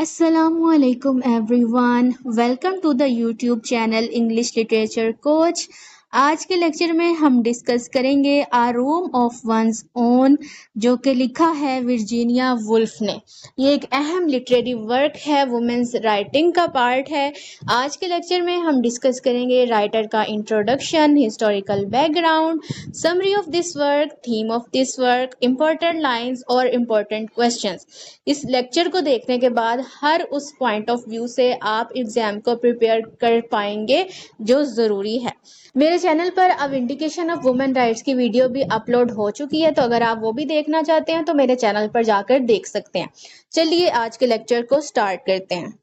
Assalamualaikum everyone. Welcome to the YouTube channel English Literature Coach. आज के lecture में हम डिस्कस करेंगे आ रूम ऑफ वंस ओन, जो कि लिखा है वर्जीनिया वुल्फ ने। ये एक अहम लिटरेरी वर्क है, वुमेन्स राइटिंग का पार्ट है। आज के लेक्चर में हम डिस्कस करेंगे राइटर का introduction, historical background, summary of this work, theme of this work, important lines और इम्पोर्टेंट क्वेश्चंस। इस लेक्चर को देखने के बाद हर उस पॉइंट ऑफ व्यू से आप एग्जाम को प्रिपेयर कर पाएंगे जो ज़रूरी है। मेरे चैनल पर अब इंडिकेशन ऑफ वुमेन राइट्स की वीडियो भी अपलोड हो चुकी है, तो अगर आप वो भी देखना चाहते हैं तो मेरे चैनल पर जाकर देख सकते हैं। चलिए आज के लेक्चर को स्टार्ट करते हैं।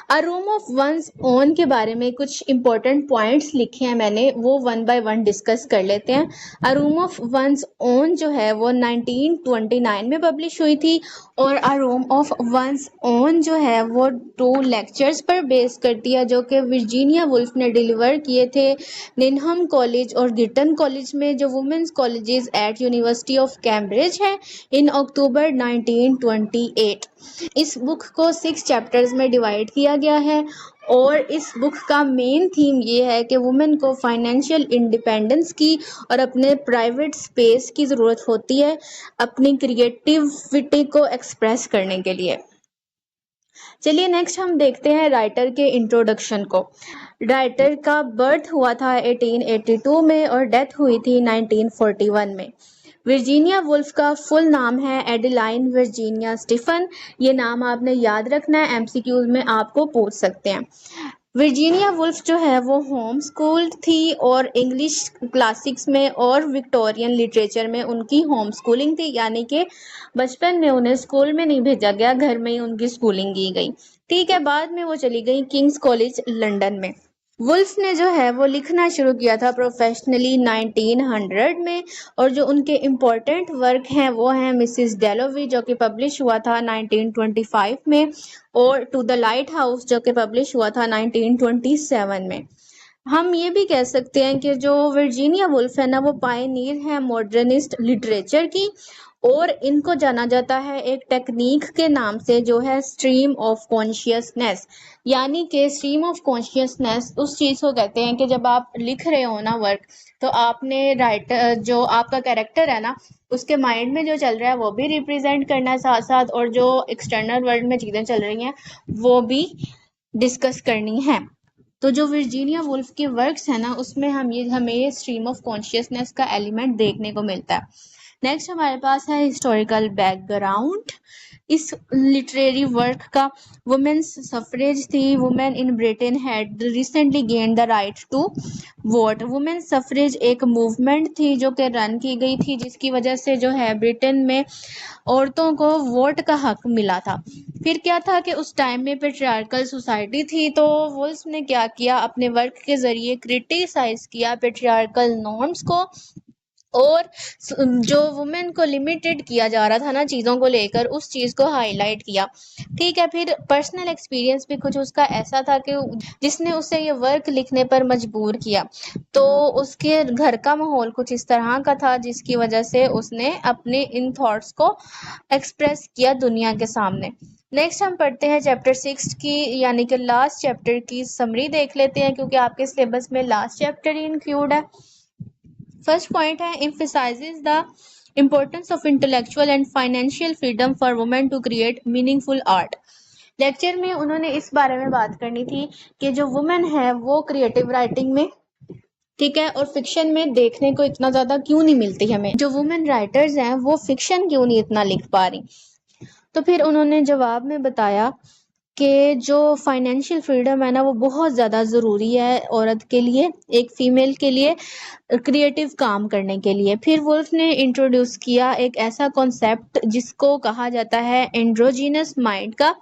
अ रूम ऑफ वंस ओन के बारे में कुछ इंपॉर्टेंट पॉइंट्स लिखे हैं मैंने, वो वन बाय वन डिस्कस कर लेते हैं। अ रूम ऑफ वंस ओन जो है वो 1929 में पब्लिश हुई थी, और अ रूम ऑफ वंस ओन जो है वो 2 लेक्चर्स पर बेस करती है जो कि वर्जीनिया वुल्फ ने डिलीवर किए थे निनहम कॉलेज और गिटन कॉलेज में, जो women's colleges at University of Cambridge है, इन अक्टूबर 1928। इस बुक को 6 चैप्टर्स में डिवाइड किया गया है, और इस बुक का मेन थीम ये है कि वुमेन को फाइनेंशियल इंडिपेंडेंस की और अपने प्राइवेट स्पेस की ज़रूरत होती है अपनी क्रिएटिविटी को एक्सप्रेस करने के लिए। चलिए नेक्स्ट हम देखते हैं राइटर के इंट्रोडक्शन को। राइटर का बर्थ हुआ था 1882 में और डेथ हुई थी 1941 में। वर्जीनिया वुल्फ का फुल नाम है एडेलाइन वर्जीनिया स्टीफन। ये नाम आपने याद रखना है, एमसीक्यूज में आपको पूछ सकते हैं। वर्जीनिया वुल्फ जो है वो होम स्कूल्ड थी, और इंग्लिश क्लासिक्स में और विक्टोरियन लिटरेचर में उनकी होम स्कूलिंग थी, यानी कि बचपन में उन्हें स्कूल में नहीं भेजा गया, घर में ही उनकी स्कूलिंग की गई। ठीक है, बाद में वो चली गई किंग्स कॉलेज लंदन में। वुल्फ ने जो है वो लिखना शुरू किया था प्रोफेशनली 1900 में, और जो उनके इम्पोर्टेंट वर्क हैं वो हैं मिसिस डेलोवी जो कि पब्लिश हुआ था 1925 में, और टू द लाइट हाउस जो कि पब्लिश हुआ था 1927 में। हम ये भी कह सकते हैं कि जो वर्जीनिया वुल्फ है ना, वो पायनियर है मॉडर्निस्ट लिटरेचर की, और इनको जाना जाता है एक टेक्निक के नाम से जो है स्ट्रीम ऑफ कॉन्शियसनेस। यानी कि स्ट्रीम ऑफ कॉन्शियसनेस उस चीज़ को कहते हैं कि जब आप लिख रहे हो ना वर्क, तो आपने राइटर जो आपका कैरेक्टर है ना, उसके माइंड में जो चल रहा है वो भी रिप्रेजेंट करना है साथ साथ, और जो एक्सटर्नल वर्ल्ड में चीज़ें चल रही हैं वो भी डिस्कस करनी है। तो जो वर्जीनिया वुल्फ के वर्क्स हैं ना, उसमें हमें ये स्ट्रीम ऑफ कॉन्शियसनेस का एलिमेंट देखने को मिलता है। नेक्स्ट हमारे पास है हिस्टोरिकल बैकग्राउंड इस लिटरेरी वर्क का। वुमेन्स सफरेज थी। Women in Britain had recently gain the right to vote. Women suffrage एक मूवमेंट थी जो कि रन की गई थी, जिसकी वजह से जो है ब्रिटेन में औरतों को वोट का हक मिला था। फिर क्या था कि उस टाइम में पेट्रियार्कल सोसाइटी थी, तो वुल्फ ने क्या किया, अपने वर्क के ज़रिए क्रिटिसाइज किया पेट्रियार्कल नॉर्म्स को, और जो वुमेन को लिमिटेड किया जा रहा था ना चीज़ों को लेकर, उस चीज़ को हाईलाइट किया। ठीक है, फिर पर्सनल एक्सपीरियंस भी कुछ उसका ऐसा था कि जिसने उसे ये वर्क लिखने पर मजबूर किया। तो उसके घर का माहौल कुछ इस तरह का था जिसकी वजह से उसने अपने इन थॉट्स को एक्सप्रेस किया दुनिया के सामने। नेक्स्ट हम पढ़ते हैं चैप्टर 6 की, यानी कि लास्ट चैप्टर की समरी देख लेते हैं, क्योंकि आपके सिलेबस में लास्ट चैप्टर ही इंक्लूड है। फर्स्ट पॉइंट है emphasizes the importance of intellectual and financial freedom for women to create meaningful art। Lecture में उन्होंने इस बारे में बात करनी थी कि जो वुमेन है वो क्रिएटिव राइटिंग में, ठीक है, और फिक्शन में देखने को इतना ज़्यादा क्यों नहीं मिलती हमें, जो वुमेन राइटर्स हैं वो फिक्शन क्यों नहीं इतना लिख पा रही। तो फिर उन्होंने जवाब में बताया कि जो फाइनेंशियल फ्रीडम है ना, वो बहुत ज़्यादा ज़रूरी है औरत के लिए, एक फ़ीमेल के लिए क्रिएटिव काम करने के लिए। फिर वुल्फ ने इंट्रोड्यूस किया एक ऐसा कॉन्सेप्ट जिसको कहा जाता है एंड्रोजीनस माइंड का,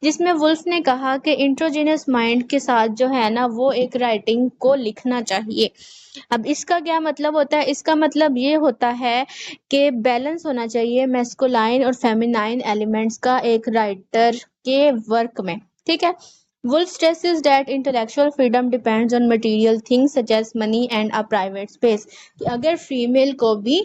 जिसमें वुल्फ ने कहा कि एंड्रोजीनस माइंड के साथ जो है ना, वो एक राइटिंग को लिखना चाहिए। अब इसका क्या मतलब होता है? इसका मतलब ये होता है कि बैलेंस होना चाहिए मैस्कुलाइन और फेमिनाइन एलिमेंट्स का एक राइटर के वर्क में, ठीक है। Wolf stresses that intellectual freedom depends on material things such as money and a private space. कि अगर फीमेल को भी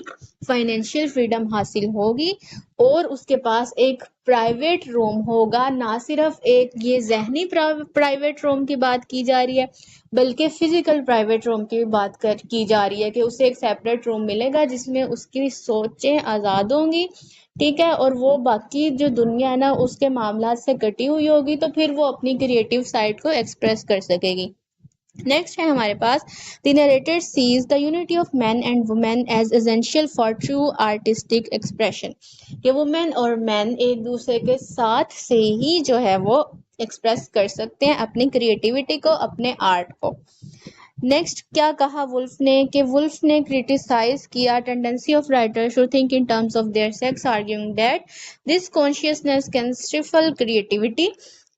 फाइनेंशियल फ्रीडम हासिल होगी और उसके पास एक प्राइवेट रूम होगा, ना सिर्फ एक ये जहनी प्राइवेट रूम की बात की जा रही है बल्कि फिजिकल प्राइवेट रूम की बात की जा रही है कि उसे एक सेपरेट रूम मिलेगा जिसमें उसकी सोचें आज़ाद होंगी, ठीक है, और वो बाकी जो दुनिया है ना उसके मामला से कटी हुई होगी, तो फिर वो अपनी क्रिएटिव साइड को एक्सप्रेस कर सकेगी। नेक्स्ट है हमारे पास the narrator sees the unity of man and women as essential for true artistic expression. कि वुमेन और मैन एक दूसरे के साथ से ही जो है वो एक्सप्रेस कर सकते हैं अपनी क्रिएटिविटी को, अपने आर्ट को। नेक्स्ट क्या कहा वुल्फ ने कि वुल्फ ने क्रिटिसाइज किया tendency of writers to think in terms of their sex, arguing that this consciousness can stifle creativity.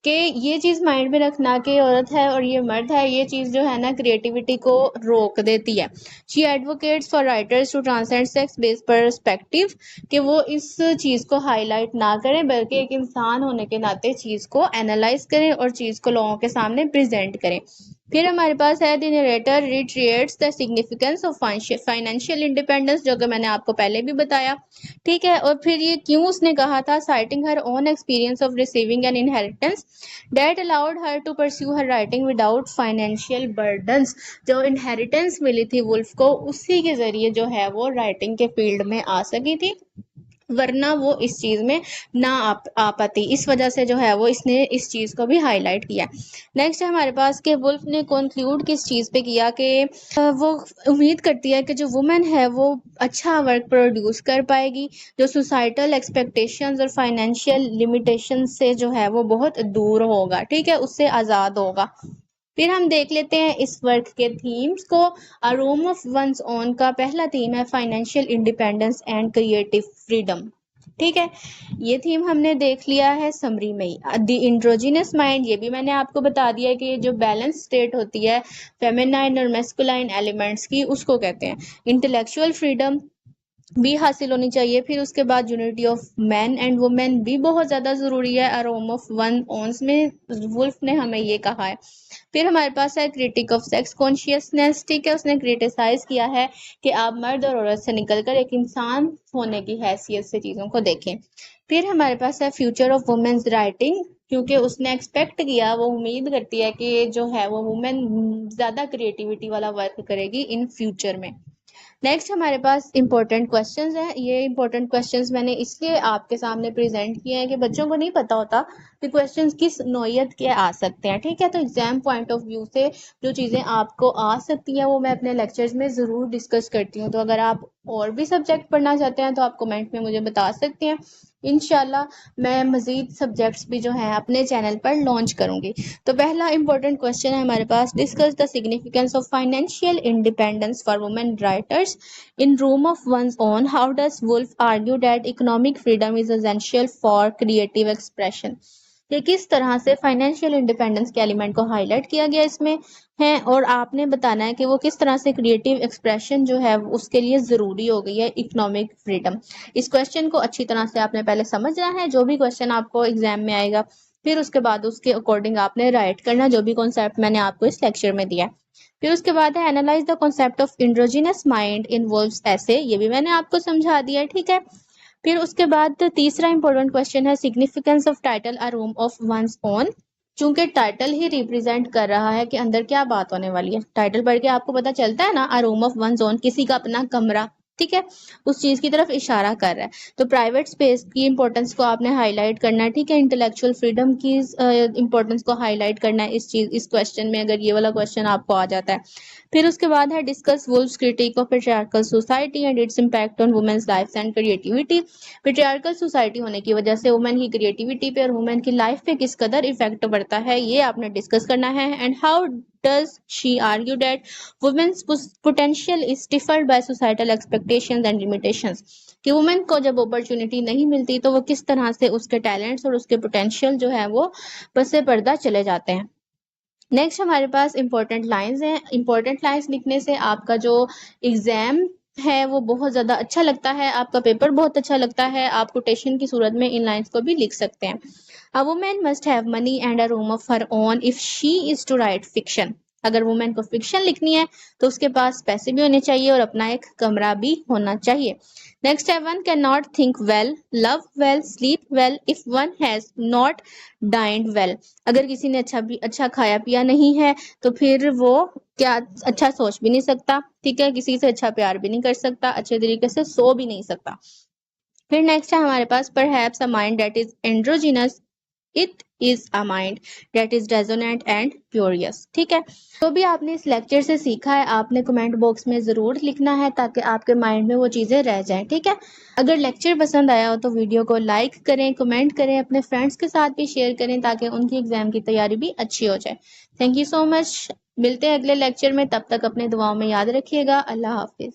कि ये चीज़ माइंड में रखना कि औरत है और ये मर्द है, ये चीज़ जो है ना क्रिएटिविटी को रोक देती है। She advocates for writers to transcend sex based perspective, कि वो इस चीज़ को हाईलाइट ना करें बल्कि एक इंसान होने के नाते चीज़ को एनालाइज करें और चीज़ को लोगों के सामने प्रेजेंट करें। फिर हमारे पास है the narrator reiterates the significance of financial independence, जो कि मैंने आपको पहले भी बताया, ठीक है। और फिर ये क्यों उसने कहा था, citing her own experience of receiving an inheritance that allowed her to pursue her writing without financial burdens. जो इनहेरिटेंस मिली थी वुल्फ को, उसी के जरिए जो है वो राइटिंग के फील्ड में आ सकी थी, वरना वो इस चीज़ में ना आ पाती। इस वजह से जो है वो इसने इस चीज़ को भी हाईलाइट किया। नेक्स्ट है हमारे पास कि वुल्फ ने कंक्लूड किस चीज़ पे किया कि वो उम्मीद करती है कि जो वुमेन है वो अच्छा वर्क प्रोड्यूस कर पाएगी जो सोसाइटल एक्सपेक्टेशंस और फाइनेंशियल लिमिटेशन से जो है वो बहुत दूर होगा, ठीक है, उससे आज़ाद होगा। फिर हम देख लेते हैं इस वर्क के थीम्स को। अ रूम ऑफ वंस ओन का पहला थीम है financial independence and creative freedom, ठीक है, ये थीम हमने देख लिया है समरी में ही। द इंड्रोजिनस माइंड, ये भी मैंने आपको बता दिया है कि जो बैलेंस स्टेट होती है फेमिनाइन और मैस्कुलाइन एलिमेंट्स की, उसको कहते हैं। इंटेलेक्चुअल फ्रीडम भी हासिल होनी चाहिए। फिर उसके बाद unity of man and women भी बहुत ज़्यादा ज़रूरी है। A room of one owns में वुल्फ ने हमें ये कहा है। फिर हमारे पास है क्रिटिक ऑफ सेक्स कॉन्शियसनेस, ठीक है, उसने क्रिटिसाइज किया है कि आप मर्द और औरत से निकलकर एक इंसान होने की हैसियत से चीज़ों को देखें। फिर हमारे पास है फ्यूचर ऑफ वुमेन्स राइटिंग, क्योंकि उसने एक्सपेक्ट किया, वो उम्मीद करती है कि जो है वो वुमेन ज़्यादा क्रिएटिविटी वाला वर्क करेगी इन फ्यूचर में। नेक्स्ट हमारे पास इंपॉर्टेंट क्वेश्चंस हैं। ये इंपॉर्टेंट क्वेश्चंस मैंने इसलिए आपके सामने प्रेजेंट किए हैं कि बच्चों को नहीं पता होता कि क्वेश्चंस किस नौयत के आ सकते हैं, ठीक है। तो एग्जाम पॉइंट ऑफ व्यू से जो चीज़ें आपको आ सकती हैं वो मैं अपने लेक्चर्स में ज़रूर डिस्कस करती हूँ। तो अगर आप और भी सब्जेक्ट पढ़ना चाहते हैं तो आप कमेंट में मुझे बता सकते हैं। इंशाल्लाह मैं मज़ीद सब्जेक्ट्स भी जो हैं अपने चैनल पर लॉन्च करूँगी। तो पहला इंपॉर्टेंट क्वेश्चन है हमारे पास, discuss the significance of financial independence for women writers in room of one's own. How does Woolf argue that economic freedom is essential for creative expression. कि किस तरह से फाइनेंशियल इंडिपेंडेंस के एलिमेंट को highlight किया गया इसमें है, और आपने बताना है कि वो किस तरह से क्रिएटिव एक्सप्रेशन जो है उसके लिए ज़रूरी हो गई है इकोनॉमिक फ्रीडम। इस क्वेश्चन को अच्छी तरह से आपने पहले समझना है, जो भी क्वेश्चन आपको एग्जाम में आएगा, फिर उसके बाद उसके अकॉर्डिंग आपने राइट करना जो भी कॉन्सेप्ट मैंने आपको इस लेक्चर में दिया। फिर उसके बाद है analyse the concept of androgynous mind in Woolf's essay, ये भी मैंने आपको समझा दिया है, ठीक है। फिर उसके बाद तीसरा इंपॉर्टेंट क्वेश्चन है significance of title a room of one's own. चूंकि टाइटल ही रिप्रेजेंट कर रहा है कि अंदर क्या बात होने वाली है, टाइटल पढ़ के आपको पता चलता है ना, अ रूम ऑफ वंस ओन, किसी का अपना कमरा, ठीक है, उस चीज की तरफ इशारा कर रहा है। तो प्राइवेट स्पेस की इंपॉर्टेंस को आपने हाईलाइट करना है, ठीक है। इंटेलेक्चुअल फ्रीडम की इंपॉर्टेंस को हाईलाइट करना है इस क्वेश्चन में, अगर ये वाला क्वेश्चन आपको आ जाता है। फिर उसके बाद है discuss Woolf's critique of patriarchal society and its impact on women's life and creativity. Patriarchal society होने की वजह से वुमेन की क्रिएटिविटी पे और वुमेन की लाइफ पे किस कदर इफेक्ट पड़ता है, ये आपने डिस्कस करना है। And how does she argue that women's potential is stifled by societal expectations and limitations. कि वुमेन को जब अपॉर्चुनिटी नहीं मिलती तो वो किस तरह से उसके टैलेंट्स और उसके पोटेंशियल जो है वो पसे पर्दा चले जाते हैं। नेक्स्ट हमारे पास इंपॉर्टेंट लाइंस हैं। इंपॉर्टेंट लाइंस लिखने से आपका जो एग्जाम है वो बहुत ज़्यादा अच्छा लगता है, आपका पेपर बहुत अच्छा लगता है। आप कोटेशन की सूरत में इन लाइंस को भी लिख सकते हैं। A women must have money and a room of her own if she is to write fiction. अगर वुमेन को फिक्शन लिखनी है तो उसके पास पैसे भी होने चाहिए और अपना एक कमरा भी होना चाहिए। नेक्स्ट है one can not think well, love well, sleep well if one has not dined well. अगर किसी ने अच्छा खाया पिया नहीं है तो फिर वो क्या अच्छा सोच भी नहीं सकता, ठीक है, किसी से अच्छा प्यार भी नहीं कर सकता, अच्छे तरीके से सो भी नहीं सकता। फिर नेक्स्ट है हमारे पास perhaps a mind that is androgynous, it is a mind that is resonant and curious. ठीक है, तो भी आपने इस लेक्चर से सीखा है आपने कमेंट बॉक्स में जरूर लिखना है ताकि आपके माइंड में वो चीजें रह जाएं। ठीक है, अगर लेक्चर पसंद आया हो तो वीडियो को लाइक करें, कमेंट करें, अपने फ्रेंड्स के साथ भी शेयर करें ताकि उनकी एग्जाम की तैयारी भी अच्छी हो जाए। थैंक यू सो मच, मिलते हैं अगले लेक्चर में, तब तक अपने दुआओं में याद रखिएगा। अल्लाह हाफिज।